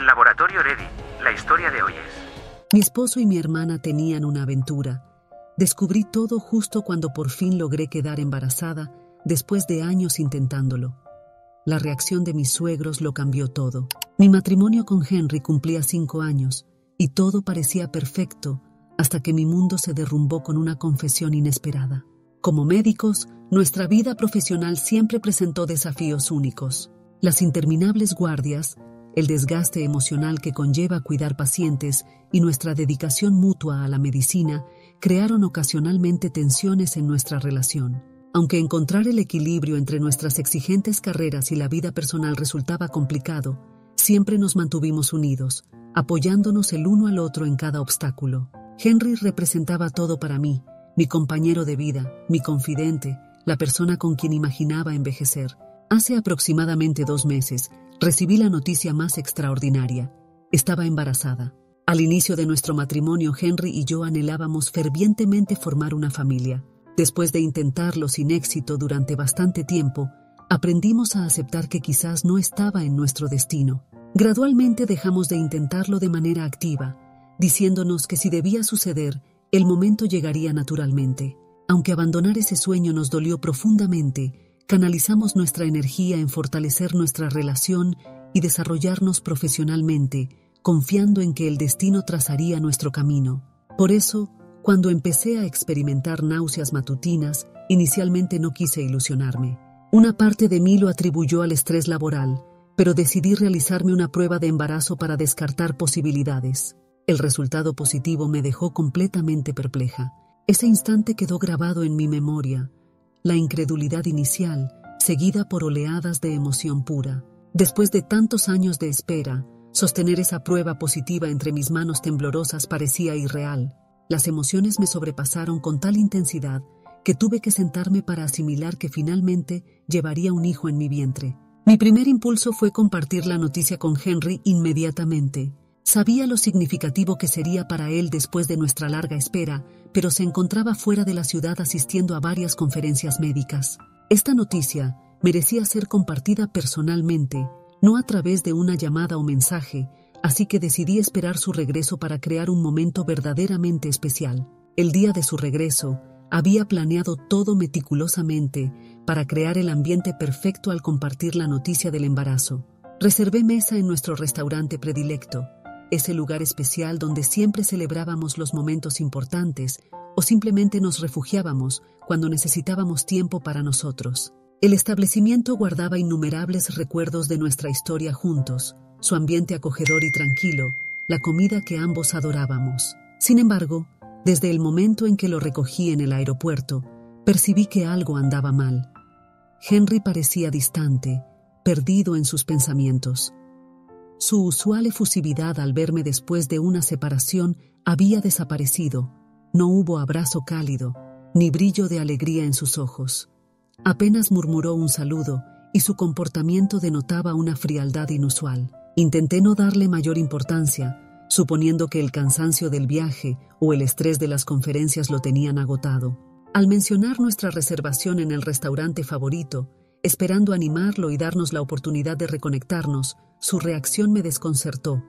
En Laboratorio Ready, la historia de hoy es... Mi esposo y mi hermana tenían una aventura. Descubrí todo justo cuando por fin logré quedar embarazada, después de años intentándolo. La reacción de mis suegros lo cambió todo. Mi matrimonio con Henry cumplía 5 años, y todo parecía perfecto, hasta que mi mundo se derrumbó con una confesión inesperada. Como médicos, nuestra vida profesional siempre presentó desafíos únicos. Las interminables guardias, el desgaste emocional que conlleva cuidar pacientes y nuestra dedicación mutua a la medicina crearon ocasionalmente tensiones en nuestra relación. Aunque encontrar el equilibrio entre nuestras exigentes carreras y la vida personal resultaba complicado, siempre nos mantuvimos unidos, apoyándonos el uno al otro en cada obstáculo. Henry representaba todo para mí, mi compañero de vida, mi confidente, la persona con quien imaginaba envejecer. Hace aproximadamente 2 meses, recibí la noticia más extraordinaria. Estaba embarazada. Al inicio de nuestro matrimonio, Henry y yo anhelábamos fervientemente formar una familia. Después de intentarlo sin éxito durante bastante tiempo, aprendimos a aceptar que quizás no estaba en nuestro destino. Gradualmente dejamos de intentarlo de manera activa, diciéndonos que si debía suceder, el momento llegaría naturalmente. Aunque abandonar ese sueño nos dolió profundamente, canalizamos nuestra energía en fortalecer nuestra relación y desarrollarnos profesionalmente, confiando en que el destino trazaría nuestro camino. Por eso, cuando empecé a experimentar náuseas matutinas, inicialmente no quise ilusionarme. Una parte de mí lo atribuyó al estrés laboral, pero decidí realizarme una prueba de embarazo para descartar posibilidades. El resultado positivo me dejó completamente perpleja. Ese instante quedó grabado en mi memoria. La incredulidad inicial, seguida por oleadas de emoción pura. Después de tantos años de espera, sostener esa prueba positiva entre mis manos temblorosas parecía irreal. Las emociones me sobrepasaron con tal intensidad que tuve que sentarme para asimilar que finalmente llevaría un hijo en mi vientre. Mi primer impulso fue compartir la noticia con Henry inmediatamente. Sabía lo significativo que sería para él después de nuestra larga espera, pero se encontraba fuera de la ciudad asistiendo a varias conferencias médicas. Esta noticia merecía ser compartida personalmente, no a través de una llamada o mensaje, así que decidí esperar su regreso para crear un momento verdaderamente especial. El día de su regreso, había planeado todo meticulosamente para crear el ambiente perfecto al compartir la noticia del embarazo. Reservé mesa en nuestro restaurante predilecto, ese lugar especial donde siempre celebrábamos los momentos importantes o simplemente nos refugiábamos cuando necesitábamos tiempo para nosotros. El establecimiento guardaba innumerables recuerdos de nuestra historia juntos, su ambiente acogedor y tranquilo, la comida que ambos adorábamos. Sin embargo, desde el momento en que lo recogí en el aeropuerto, percibí que algo andaba mal. Henry parecía distante, perdido en sus pensamientos. Su usual efusividad al verme después de una separación había desaparecido. No hubo abrazo cálido, ni brillo de alegría en sus ojos. Apenas murmuró un saludo y su comportamiento denotaba una frialdad inusual. Intenté no darle mayor importancia, suponiendo que el cansancio del viaje o el estrés de las conferencias lo tenían agotado. Al mencionar nuestra reservación en el restaurante favorito, esperando animarlo y darnos la oportunidad de reconectarnos, su reacción me desconcertó.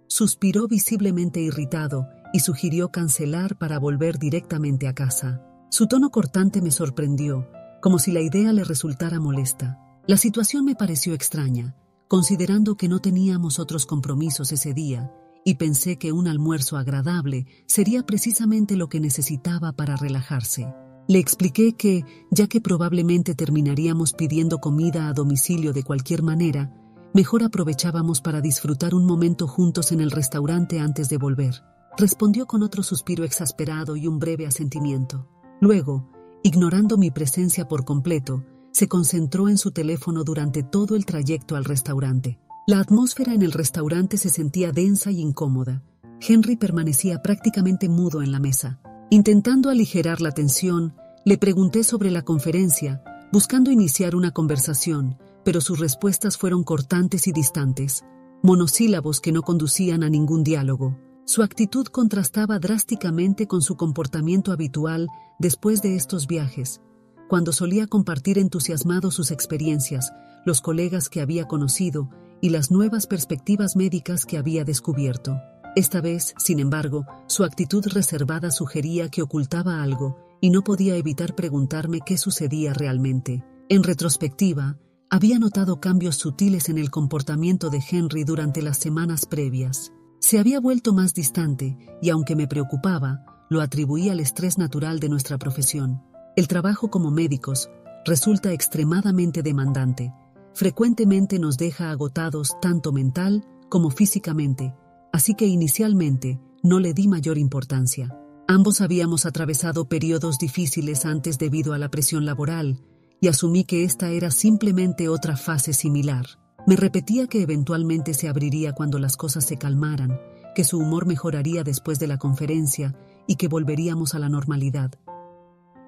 Suspiró visiblemente irritado y sugirió cancelar para volver directamente a casa. Su tono cortante me sorprendió, como si la idea le resultara molesta. La situación me pareció extraña, considerando que no teníamos otros compromisos ese día, y pensé que un almuerzo agradable sería precisamente lo que necesitaba para relajarse. Le expliqué que, ya que probablemente terminaríamos pidiendo comida a domicilio de cualquier manera, mejor aprovechábamos para disfrutar un momento juntos en el restaurante antes de volver. Respondió con otro suspiro exasperado y un breve asentimiento. Luego, ignorando mi presencia por completo, se concentró en su teléfono durante todo el trayecto al restaurante. La atmósfera en el restaurante se sentía densa y incómoda. Henry permanecía prácticamente mudo en la mesa. Intentando aligerar la tensión, le pregunté sobre la conferencia, buscando iniciar una conversación, pero sus respuestas fueron cortantes y distantes, monosílabos que no conducían a ningún diálogo. Su actitud contrastaba drásticamente con su comportamiento habitual después de estos viajes, cuando solía compartir entusiasmado sus experiencias, los colegas que había conocido y las nuevas perspectivas médicas que había descubierto. Esta vez, sin embargo, su actitud reservada sugería que ocultaba algo y no podía evitar preguntarme qué sucedía realmente. En retrospectiva, había notado cambios sutiles en el comportamiento de Henry durante las semanas previas. Se había vuelto más distante y, aunque me preocupaba, lo atribuía al estrés natural de nuestra profesión. El trabajo como médicos resulta extremadamente demandante. Frecuentemente nos deja agotados tanto mental como físicamente, así que inicialmente no le di mayor importancia. Ambos habíamos atravesado periodos difíciles antes debido a la presión laboral, y asumí que esta era simplemente otra fase similar. Me repetía que eventualmente se abriría cuando las cosas se calmaran, que su humor mejoraría después de la conferencia y que volveríamos a la normalidad.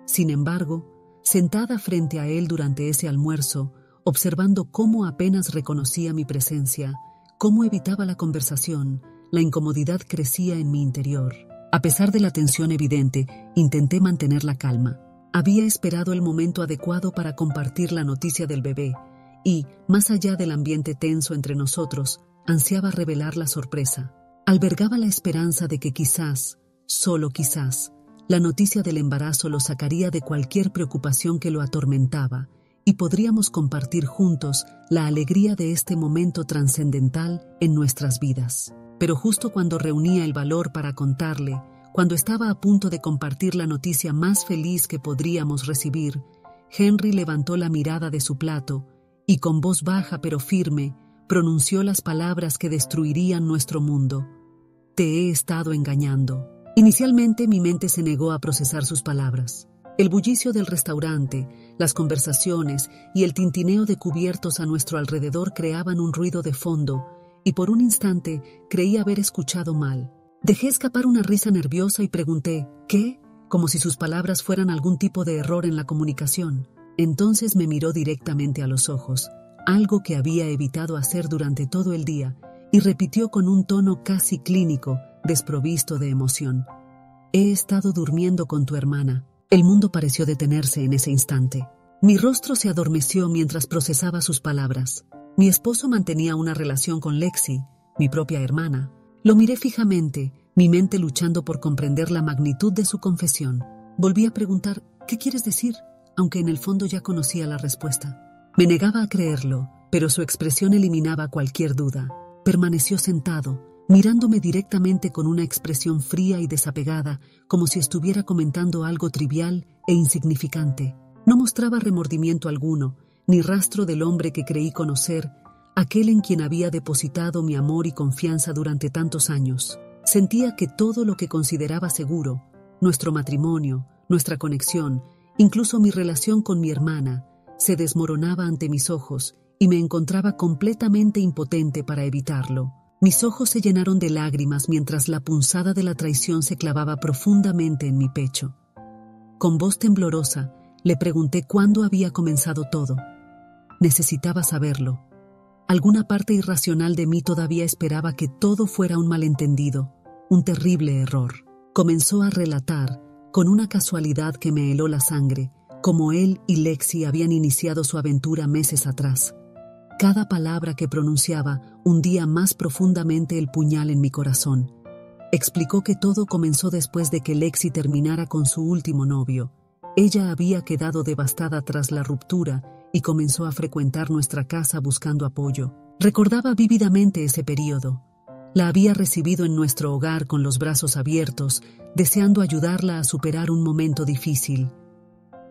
Sin embargo, sentada frente a él durante ese almuerzo, observando cómo apenas reconocía mi presencia, cómo evitaba la conversación, la incomodidad crecía en mi interior. A pesar de la tensión evidente, intenté mantener la calma. Había esperado el momento adecuado para compartir la noticia del bebé y, más allá del ambiente tenso entre nosotros, ansiaba revelar la sorpresa. Albergaba la esperanza de que quizás, solo quizás, la noticia del embarazo lo sacaría de cualquier preocupación que lo atormentaba y podríamos compartir juntos la alegría de este momento trascendental en nuestras vidas. Pero justo cuando reunía el valor para contarle, cuando estaba a punto de compartir la noticia más feliz que podríamos recibir, Henry levantó la mirada de su plato y con voz baja pero firme pronunció las palabras que destruirían nuestro mundo. «Te he estado engañando». Inicialmente mi mente se negó a procesar sus palabras. El bullicio del restaurante, las conversaciones y el tintineo de cubiertos a nuestro alrededor creaban un ruido de fondo, y por un instante creí haber escuchado mal. Dejé escapar una risa nerviosa y pregunté, ¿qué? Como si sus palabras fueran algún tipo de error en la comunicación. Entonces me miró directamente a los ojos, algo que había evitado hacer durante todo el día, y repitió con un tono casi clínico, desprovisto de emoción. «He estado durmiendo con tu hermana». El mundo pareció detenerse en ese instante. Mi rostro se adormeció mientras procesaba sus palabras. Mi esposo mantenía una relación con Lexi, mi propia hermana. Lo miré fijamente, mi mente luchando por comprender la magnitud de su confesión. Volví a preguntar, «¿Qué quieres decir?», aunque en el fondo ya conocía la respuesta. Me negaba a creerlo, pero su expresión eliminaba cualquier duda. Permaneció sentado, mirándome directamente con una expresión fría y desapegada, como si estuviera comentando algo trivial e insignificante. No mostraba remordimiento alguno, ni rastro del hombre que creí conocer, aquel en quien había depositado mi amor y confianza durante tantos años. Sentía que todo lo que consideraba seguro, nuestro matrimonio, nuestra conexión, incluso mi relación con mi hermana, se desmoronaba ante mis ojos y me encontraba completamente impotente para evitarlo. Mis ojos se llenaron de lágrimas mientras la punzada de la traición se clavaba profundamente en mi pecho. Con voz temblorosa, le pregunté cuándo había comenzado todo. Necesitaba saberlo. Alguna parte irracional de mí todavía esperaba que todo fuera un malentendido, un terrible error. Comenzó a relatar, con una casualidad que me heló la sangre, cómo él y Lexi habían iniciado su aventura meses atrás. Cada palabra que pronunciaba hundía más profundamente el puñal en mi corazón. Explicó que todo comenzó después de que Lexi terminara con su último novio. Ella había quedado devastada tras la ruptura y comenzó a frecuentar nuestra casa buscando apoyo. Recordaba vívidamente ese periodo. La había recibido en nuestro hogar con los brazos abiertos, deseando ayudarla a superar un momento difícil.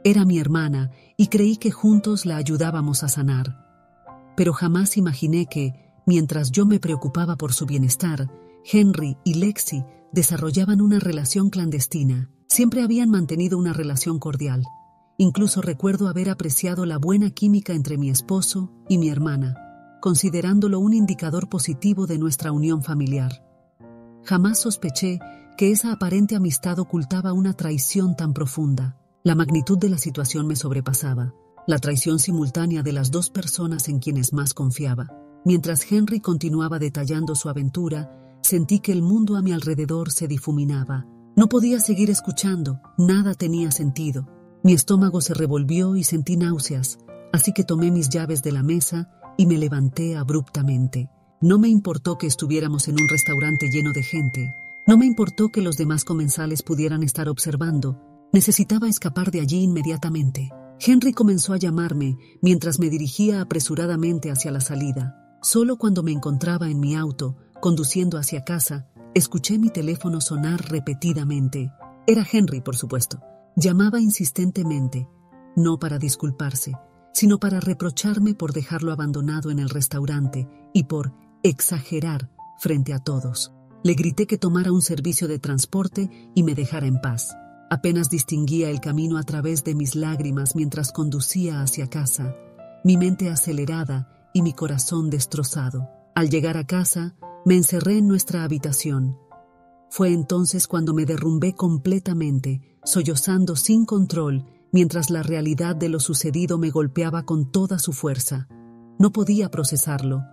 Era mi hermana y creí que juntos la ayudábamos a sanar. Pero jamás imaginé que, mientras yo me preocupaba por su bienestar, Henry y Lexi desarrollaban una relación clandestina. Siempre habían mantenido una relación cordial. Incluso recuerdo haber apreciado la buena química entre mi esposo y mi hermana, considerándolo un indicador positivo de nuestra unión familiar. Jamás sospeché que esa aparente amistad ocultaba una traición tan profunda. La magnitud de la situación me sobrepasaba. La traición simultánea de las dos personas en quienes más confiaba. Mientras Henry continuaba detallando su aventura, sentí que el mundo a mi alrededor se difuminaba. No podía seguir escuchando, nada tenía sentido. Mi estómago se revolvió y sentí náuseas, así que tomé mis llaves de la mesa y me levanté abruptamente. No me importó que estuviéramos en un restaurante lleno de gente. No me importó que los demás comensales pudieran estar observando. Necesitaba escapar de allí inmediatamente. Henry comenzó a llamarme mientras me dirigía apresuradamente hacia la salida. Solo cuando me encontraba en mi auto, conduciendo hacia casa, escuché mi teléfono sonar repetidamente. Era Henry, por supuesto. Llamaba insistentemente, no para disculparse, sino para reprocharme por dejarlo abandonado en el restaurante y por exagerar frente a todos. Le grité que tomara un servicio de transporte y me dejara en paz. Apenas distinguía el camino a través de mis lágrimas mientras conducía hacia casa, mi mente acelerada y mi corazón destrozado. Al llegar a casa, me encerré en nuestra habitación. Fue entonces cuando me derrumbé completamente, sollozando sin control, mientras la realidad de lo sucedido me golpeaba con toda su fuerza. No podía procesarlo.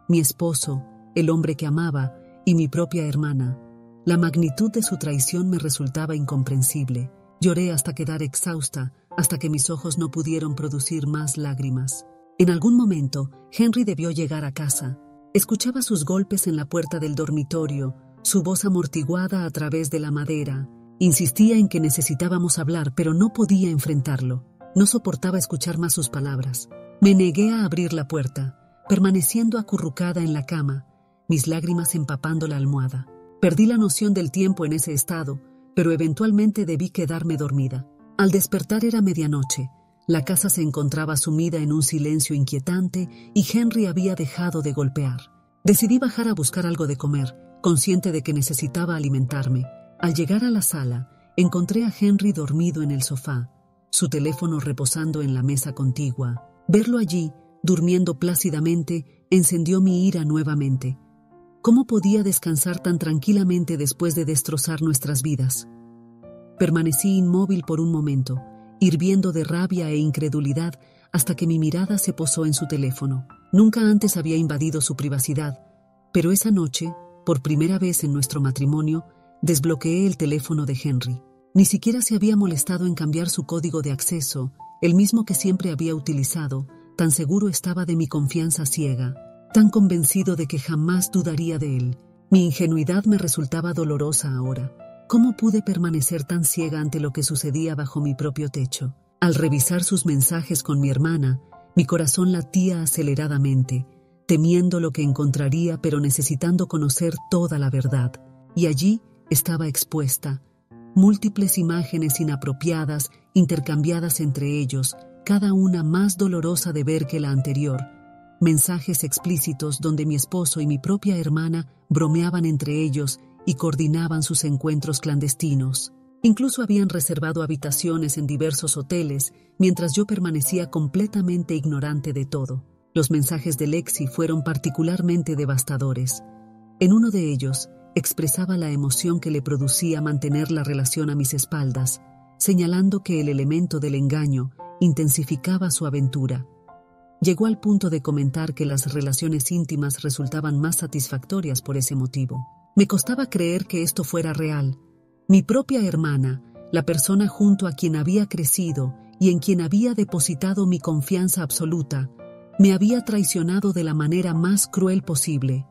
Mi esposo, el hombre que amaba, y mi propia hermana. La magnitud de su traición me resultaba incomprensible. Lloré hasta quedar exhausta, hasta que mis ojos no pudieron producir más lágrimas. En algún momento, Henry debió llegar a casa. Escuchaba sus golpes en la puerta del dormitorio, su voz amortiguada a través de la madera. Insistía en que necesitábamos hablar, pero no podía enfrentarlo. No soportaba escuchar más sus palabras. Me negué a abrir la puerta, permaneciendo acurrucada en la cama, mis lágrimas empapando la almohada. Perdí la noción del tiempo en ese estado, pero eventualmente debí quedarme dormida. Al despertar era medianoche. La casa se encontraba sumida en un silencio inquietante y Henry había dejado de golpear. Decidí bajar a buscar algo de comer, consciente de que necesitaba alimentarme. Al llegar a la sala, encontré a Henry dormido en el sofá, su teléfono reposando en la mesa contigua. Verlo allí, durmiendo plácidamente, encendió mi ira nuevamente. ¿Cómo podía descansar tan tranquilamente después de destrozar nuestras vidas? Permanecí inmóvil por un momento, hirviendo de rabia e incredulidad hasta que mi mirada se posó en su teléfono. Nunca antes había invadido su privacidad, pero esa noche, por primera vez en nuestro matrimonio, desbloqueé el teléfono de Henry. Ni siquiera se había molestado en cambiar su código de acceso, el mismo que siempre había utilizado, tan seguro estaba de mi confianza ciega, tan convencido de que jamás dudaría de él. Mi ingenuidad me resultaba dolorosa ahora. ¿Cómo pude permanecer tan ciega ante lo que sucedía bajo mi propio techo? Al revisar sus mensajes con mi hermana, mi corazón latía aceleradamente, temiendo lo que encontraría pero necesitando conocer toda la verdad. Y allí estaba expuesta, múltiples imágenes inapropiadas intercambiadas entre ellos, cada una más dolorosa de ver que la anterior. Mensajes explícitos donde mi esposo y mi propia hermana bromeaban entre ellos y coordinaban sus encuentros clandestinos. Incluso habían reservado habitaciones en diversos hoteles, mientras yo permanecía completamente ignorante de todo. Los mensajes de Lexi fueron particularmente devastadores. En uno de ellos, expresaba la emoción que le producía mantener la relación a mis espaldas, señalando que el elemento del engaño intensificaba su aventura. Llegó al punto de comentar que las relaciones íntimas resultaban más satisfactorias por ese motivo. Me costaba creer que esto fuera real. Mi propia hermana, la persona junto a quien había crecido y en quien había depositado mi confianza absoluta, me había traicionado de la manera más cruel posible.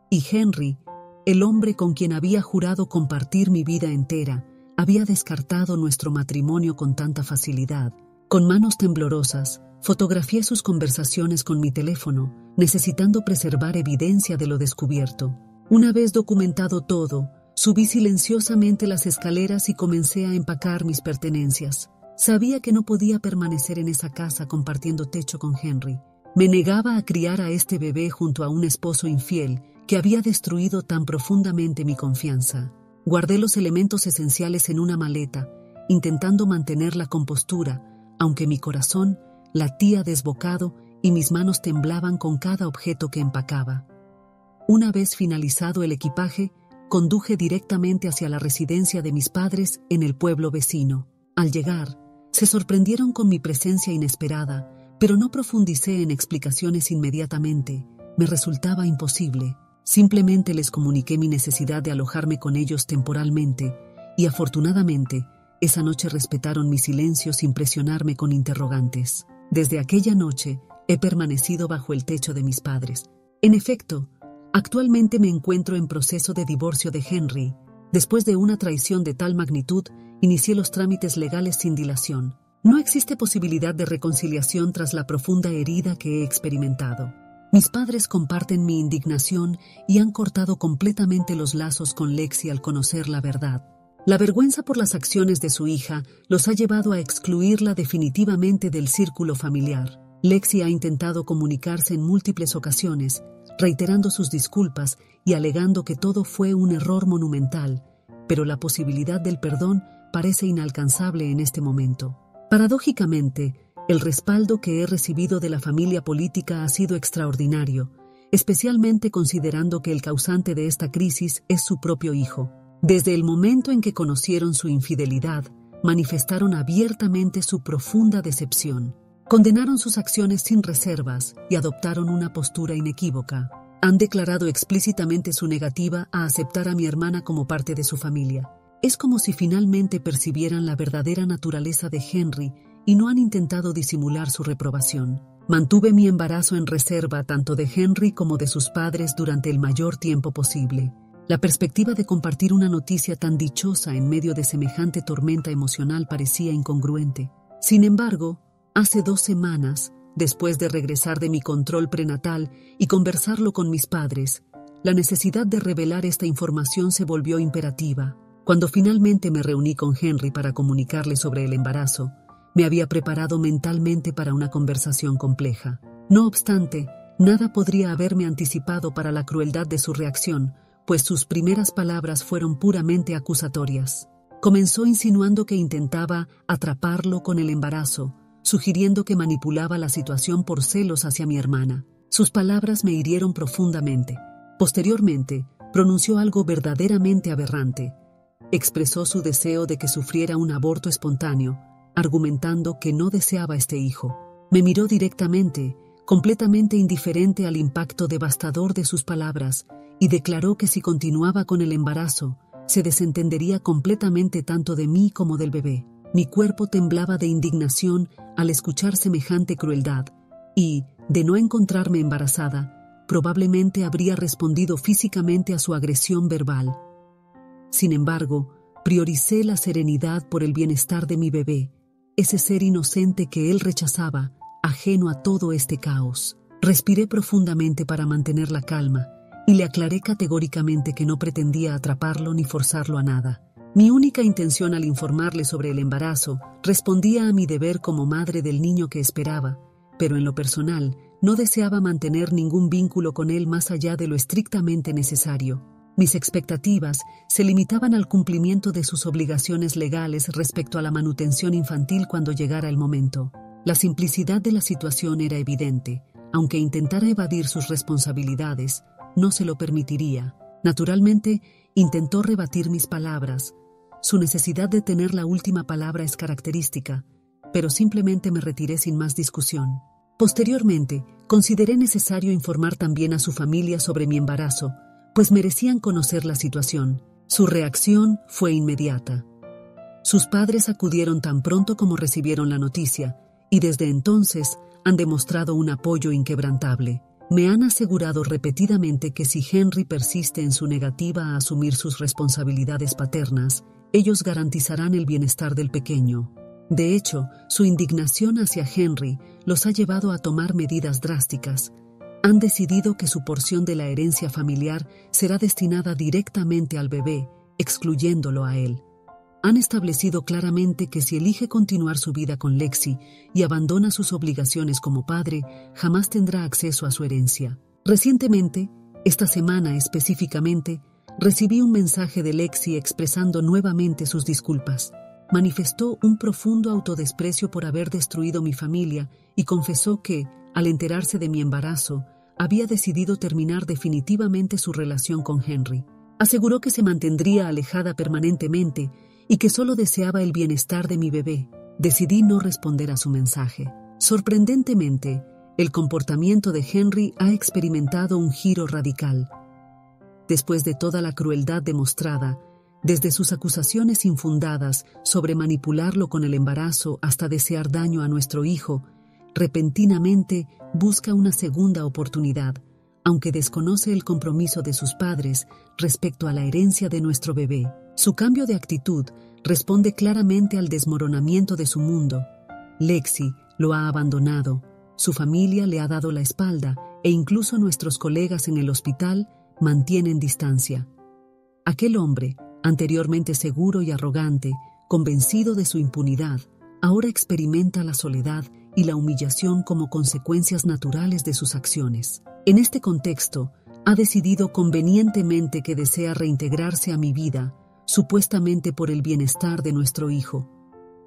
Y Henry, el hombre con quien había jurado compartir mi vida entera, había descartado nuestro matrimonio con tanta facilidad. Con manos temblorosas, fotografié sus conversaciones con mi teléfono, necesitando preservar evidencia de lo descubierto. Una vez documentado todo, subí silenciosamente las escaleras y comencé a empacar mis pertenencias. Sabía que no podía permanecer en esa casa compartiendo techo con Henry. Me negaba a criar a este bebé junto a un esposo infiel que había destruido tan profundamente mi confianza. Guardé los elementos esenciales en una maleta, intentando mantener la compostura, aunque mi corazón latía desbocado y mis manos temblaban con cada objeto que empacaba. Una vez finalizado el equipaje, conduje directamente hacia la residencia de mis padres en el pueblo vecino. Al llegar, se sorprendieron con mi presencia inesperada, pero no profundicé en explicaciones inmediatamente. Me resultaba imposible. Simplemente les comuniqué mi necesidad de alojarme con ellos temporalmente, y afortunadamente, esa noche respetaron mi silencio sin presionarme con interrogantes. Desde aquella noche, he permanecido bajo el techo de mis padres. En efecto, actualmente me encuentro en proceso de divorcio de Henry. Después de una traición de tal magnitud, inicié los trámites legales sin dilación. No existe posibilidad de reconciliación tras la profunda herida que he experimentado. Mis padres comparten mi indignación y han cortado completamente los lazos con Lexi al conocer la verdad. La vergüenza por las acciones de su hija los ha llevado a excluirla definitivamente del círculo familiar. Lexi ha intentado comunicarse en múltiples ocasiones, reiterando sus disculpas y alegando que todo fue un error monumental, pero la posibilidad del perdón parece inalcanzable en este momento. Paradójicamente, el respaldo que he recibido de la familia política ha sido extraordinario, especialmente considerando que el causante de esta crisis es su propio hijo. Desde el momento en que conocieron su infidelidad, manifestaron abiertamente su profunda decepción. Condenaron sus acciones sin reservas y adoptaron una postura inequívoca. Han declarado explícitamente su negativa a aceptar a mi hermana como parte de su familia. Es como si finalmente percibieran la verdadera naturaleza de Henry y no han intentado disimular su reprobación. Mantuve mi embarazo en reserva tanto de Henry como de sus padres durante el mayor tiempo posible. La perspectiva de compartir una noticia tan dichosa en medio de semejante tormenta emocional parecía incongruente. Sin embargo, hace 2 semanas, después de regresar de mi control prenatal y conversarlo con mis padres, la necesidad de revelar esta información se volvió imperativa. Cuando finalmente me reuní con Henry para comunicarle sobre el embarazo, me había preparado mentalmente para una conversación compleja. No obstante, nada podría haberme anticipado para la crueldad de su reacción, pues sus primeras palabras fueron puramente acusatorias. Comenzó insinuando que intentaba atraparlo con el embarazo, sugiriendo que manipulaba la situación por celos hacia mi hermana. Sus palabras me hirieron profundamente. Posteriormente, pronunció algo verdaderamente aberrante. Expresó su deseo de que sufriera un aborto espontáneo, argumentando que no deseaba este hijo. Me miró directamente, completamente indiferente al impacto devastador de sus palabras, y declaró que si continuaba con el embarazo, se desentendería completamente tanto de mí como del bebé. Mi cuerpo temblaba de indignación al escuchar semejante crueldad, y, de no encontrarme embarazada, probablemente habría respondido físicamente a su agresión verbal. Sin embargo, prioricé la serenidad por el bienestar de mi bebé, ese ser inocente que él rechazaba, ajeno a todo este caos. Respiré profundamente para mantener la calma, y le aclaré categóricamente que no pretendía atraparlo ni forzarlo a nada. Mi única intención al informarle sobre el embarazo respondía a mi deber como madre del niño que esperaba, pero en lo personal no deseaba mantener ningún vínculo con él más allá de lo estrictamente necesario. Mis expectativas se limitaban al cumplimiento de sus obligaciones legales respecto a la manutención infantil cuando llegara el momento. La simplicidad de la situación era evidente. Aunque intentara evadir sus responsabilidades, no se lo permitiría. Naturalmente, intentó rebatir mis palabras. Su necesidad de tener la última palabra es característica, pero simplemente me retiré sin más discusión. Posteriormente, consideré necesario informar también a su familia sobre mi embarazo, pues merecían conocer la situación. Su reacción fue inmediata. Sus padres acudieron tan pronto como recibieron la noticia, y desde entonces han demostrado un apoyo inquebrantable. Me han asegurado repetidamente que si Henry persiste en su negativa a asumir sus responsabilidades paternas, ellos garantizarán el bienestar del pequeño. De hecho, su indignación hacia Henry los ha llevado a tomar medidas drásticas. Han decidido que su porción de la herencia familiar será destinada directamente al bebé, excluyéndolo a él. Han establecido claramente que si elige continuar su vida con Lexi y abandona sus obligaciones como padre, jamás tendrá acceso a su herencia. Recientemente, esta semana específicamente, recibí un mensaje de Lexi expresando nuevamente sus disculpas. Manifestó un profundo autodesprecio por haber destruido mi familia y confesó que, al enterarse de mi embarazo, había decidido terminar definitivamente su relación con Henry. Aseguró que se mantendría alejada permanentemente y que solo deseaba el bienestar de mi bebé. Decidí no responder a su mensaje. Sorprendentemente, el comportamiento de Henry ha experimentado un giro radical. Después de toda la crueldad demostrada, desde sus acusaciones infundadas sobre manipularlo con el embarazo hasta desear daño a nuestro hijo, repentinamente busca una segunda oportunidad, aunque desconoce el compromiso de sus padres respecto a la herencia de nuestro bebé. Su cambio de actitud responde claramente al desmoronamiento de su mundo. Lexi lo ha abandonado, su familia le ha dado la espalda e incluso nuestros colegas en el hospital mantienen distancia. Aquel hombre, anteriormente seguro y arrogante, convencido de su impunidad, ahora experimenta la soledad y la humillación como consecuencias naturales de sus acciones. En este contexto, ha decidido convenientemente que desea reintegrarse a mi vida, supuestamente por el bienestar de nuestro hijo.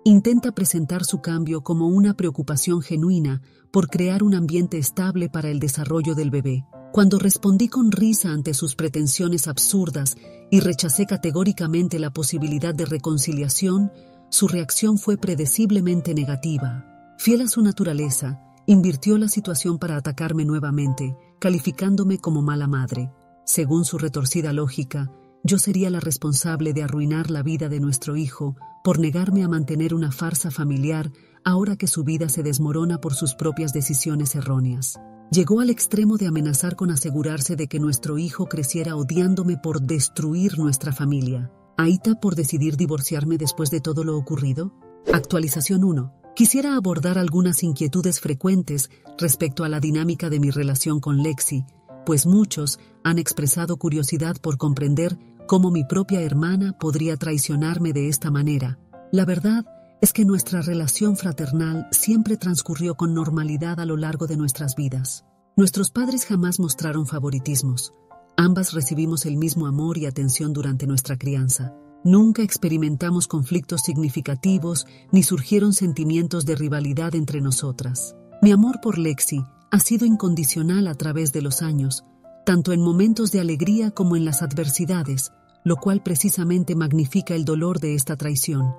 Intenta presentar su cambio como una preocupación genuina por crear un ambiente estable para el desarrollo del bebé. Cuando respondí con risa ante sus pretensiones absurdas y rechacé categóricamente la posibilidad de reconciliación, su reacción fue predeciblemente negativa. Fiel a su naturaleza, invirtió la situación para atacarme nuevamente, calificándome como mala madre. Según su retorcida lógica, yo sería la responsable de arruinar la vida de nuestro hijo por negarme a mantener una farsa familiar ahora que su vida se desmorona por sus propias decisiones erróneas. Llegó al extremo de amenazar con asegurarse de que nuestro hijo creciera odiándome por destruir nuestra familia. ¿Aita por decidir divorciarme después de todo lo ocurrido? Actualización 1. Quisiera abordar algunas inquietudes frecuentes respecto a la dinámica de mi relación con Lexi, pues muchos han expresado curiosidad por comprender cómo mi propia hermana podría traicionarme de esta manera. La verdad es que nuestra relación fraternal siempre transcurrió con normalidad a lo largo de nuestras vidas. Nuestros padres jamás mostraron favoritismos. Ambas recibimos el mismo amor y atención durante nuestra crianza. Nunca experimentamos conflictos significativos ni surgieron sentimientos de rivalidad entre nosotras. Mi amor por Lexi ha sido incondicional a través de los años, tanto en momentos de alegría como en las adversidades, lo cual precisamente magnifica el dolor de esta traición.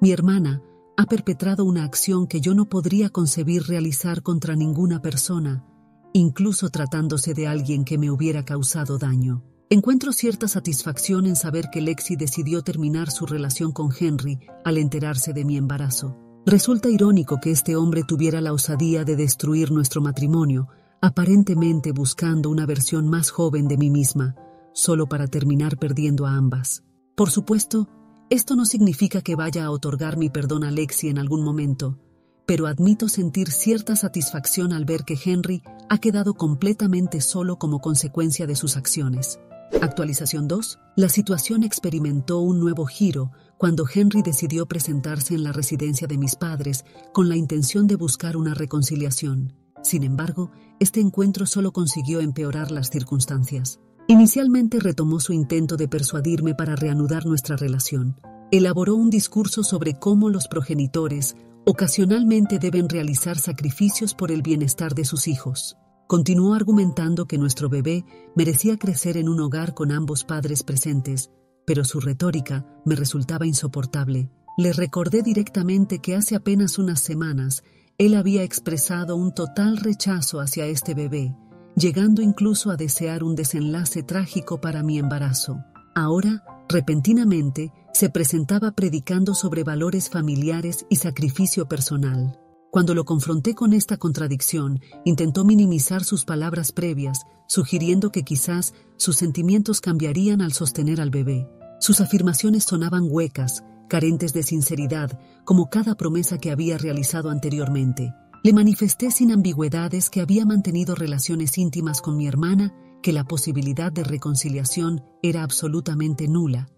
Mi hermana ha perpetrado una acción que yo no podría concebir realizar contra ninguna persona, incluso tratándose de alguien que me hubiera causado daño. Encuentro cierta satisfacción en saber que Lexi decidió terminar su relación con Henry al enterarse de mi embarazo. Resulta irónico que este hombre tuviera la osadía de destruir nuestro matrimonio, aparentemente buscando una versión más joven de mí misma, solo para terminar perdiendo a ambas. Por supuesto, esto no significa que vaya a otorgar mi perdón a Lexi en algún momento, pero admito sentir cierta satisfacción al ver que Henry ha quedado completamente solo como consecuencia de sus acciones. Actualización 2. La situación experimentó un nuevo giro cuando Henry decidió presentarse en la residencia de mis padres con la intención de buscar una reconciliación. Sin embargo, este encuentro solo consiguió empeorar las circunstancias. Inicialmente retomó su intento de persuadirme para reanudar nuestra relación. Elaboró un discurso sobre cómo los progenitores ocasionalmente deben realizar sacrificios por el bienestar de sus hijos. Continuó argumentando que nuestro bebé merecía crecer en un hogar con ambos padres presentes, pero su retórica me resultaba insoportable. Le recordé directamente que hace apenas unas semanas él había expresado un total rechazo hacia este bebé, llegando incluso a desear un desenlace trágico para mi embarazo. Ahora, repentinamente, se presentaba predicando sobre valores familiares y sacrificio personal. Cuando lo confronté con esta contradicción, intentó minimizar sus palabras previas, sugiriendo que quizás sus sentimientos cambiarían al sostener al bebé. Sus afirmaciones sonaban huecas, carentes de sinceridad, como cada promesa que había realizado anteriormente. Le manifesté sin ambigüedades que había mantenido relaciones íntimas con mi hermana, que la posibilidad de reconciliación era absolutamente nula,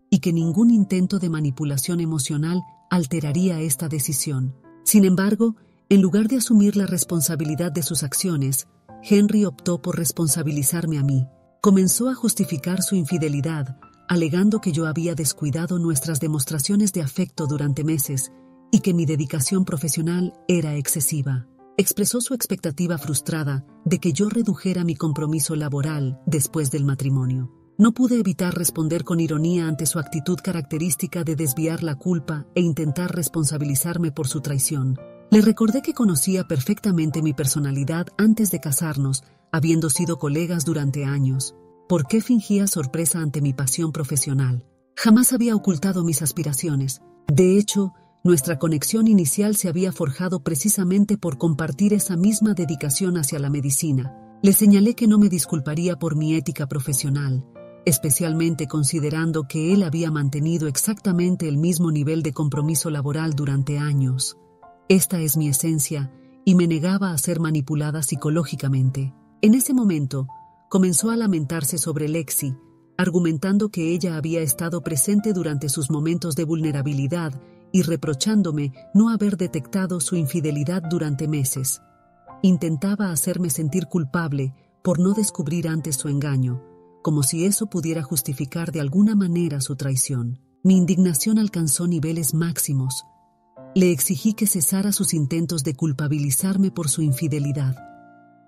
y que ningún intento de manipulación emocional alteraría esta decisión. Sin embargo, en lugar de asumir la responsabilidad de sus acciones, Henry optó por responsabilizarme a mí. Comenzó a justificar su infidelidad, alegando que yo había descuidado nuestras demostraciones de afecto durante meses y que mi dedicación profesional era excesiva. Expresó su expectativa frustrada de que yo redujera mi compromiso laboral después del matrimonio. No pude evitar responder con ironía ante su actitud característica de desviar la culpa e intentar responsabilizarme por su traición. Le recordé que conocía perfectamente mi personalidad antes de casarnos, habiendo sido colegas durante años. ¿Por qué fingía sorpresa ante mi pasión profesional? Jamás había ocultado mis aspiraciones. De hecho, Nuestra conexión inicial se había forjado precisamente por compartir esa misma dedicación hacia la medicina. Le señalé que no me disculparía por mi ética profesional, especialmente considerando que él había mantenido exactamente el mismo nivel de compromiso laboral durante años. Esta es mi esencia y me negaba a ser manipulada psicológicamente. En ese momento, comenzó a lamentarse sobre Lexi, argumentando que ella había estado presente durante sus momentos de vulnerabilidad y reprochándome no haber detectado su infidelidad durante meses. Intentaba hacerme sentir culpable por no descubrir antes su engaño, como si eso pudiera justificar de alguna manera su traición. Mi indignación alcanzó niveles máximos. Le exigí que cesara sus intentos de culpabilizarme por su infidelidad.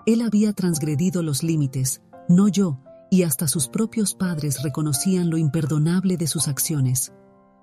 Él había transgredido los límites, no yo, y hasta sus propios padres reconocían lo imperdonable de sus acciones.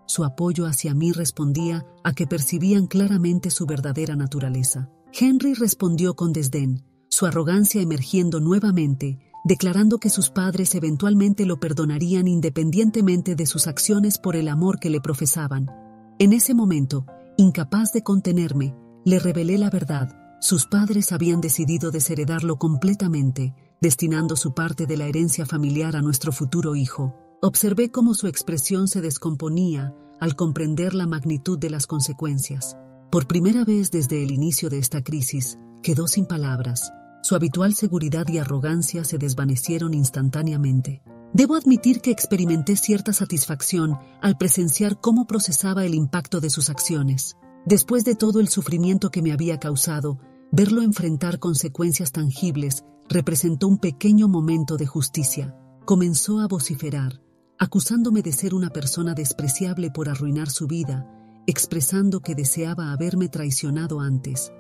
Su apoyo hacia mí respondía a que percibían claramente su verdadera naturaleza. Henry respondió con desdén, su arrogancia emergiendo nuevamente, declarando que sus padres eventualmente lo perdonarían independientemente de sus acciones por el amor que le profesaban. En ese momento, incapaz de contenerme, le revelé la verdad. Sus padres habían decidido desheredarlo completamente, destinando su parte de la herencia familiar a nuestro futuro hijo. Observé cómo su expresión se descomponía al comprender la magnitud de las consecuencias. Por primera vez desde el inicio de esta crisis, quedó sin palabras. Su habitual seguridad y arrogancia se desvanecieron instantáneamente. Debo admitir que experimenté cierta satisfacción al presenciar cómo procesaba el impacto de sus acciones. Después de todo el sufrimiento que me había causado, verlo enfrentar consecuencias tangibles representó un pequeño momento de justicia. Comenzó a vociferar, acusándome de ser una persona despreciable por arruinar su vida, expresando que deseaba haberme traicionado antes.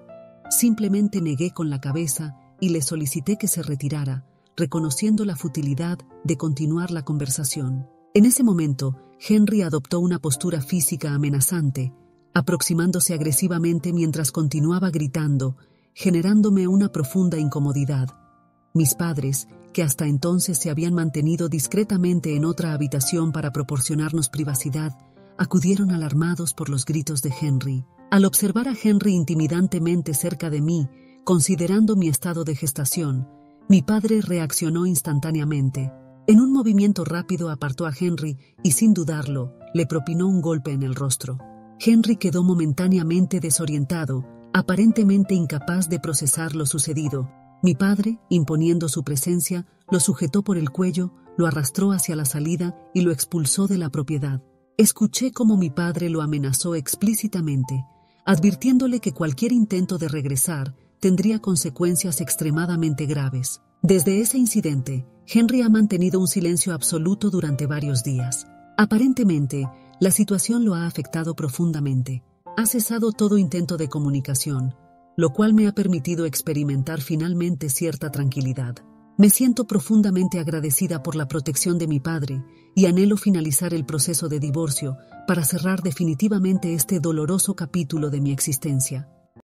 Simplemente negué con la cabeza y le solicité que se retirara, reconociendo la futilidad de continuar la conversación. En ese momento, Henry adoptó una postura física amenazante, aproximándose agresivamente mientras continuaba gritando, generándome una profunda incomodidad. Mis padres, que hasta entonces se habían mantenido discretamente en otra habitación para proporcionarnos privacidad, acudieron alarmados por los gritos de Henry. Al observar a Henry intimidantemente cerca de mí, considerando mi estado de gestación, mi padre reaccionó instantáneamente. En un movimiento rápido apartó a Henry y, sin dudarlo, le propinó un golpe en el rostro. Henry quedó momentáneamente desorientado, aparentemente incapaz de procesar lo sucedido. Mi padre, imponiendo su presencia, lo sujetó por el cuello, lo arrastró hacia la salida y lo expulsó de la propiedad. Escuché cómo mi padre lo amenazó explícitamente, advirtiéndole que cualquier intento de regresar tendría consecuencias extremadamente graves. Desde ese incidente, Henry ha mantenido un silencio absoluto durante varios días. Aparentemente, la situación lo ha afectado profundamente. Ha cesado todo intento de comunicación, lo cual me ha permitido experimentar finalmente cierta tranquilidad. Me siento profundamente agradecida por la protección de mi padre y anhelo finalizar el proceso de divorcio para cerrar definitivamente este doloroso capítulo de mi existencia.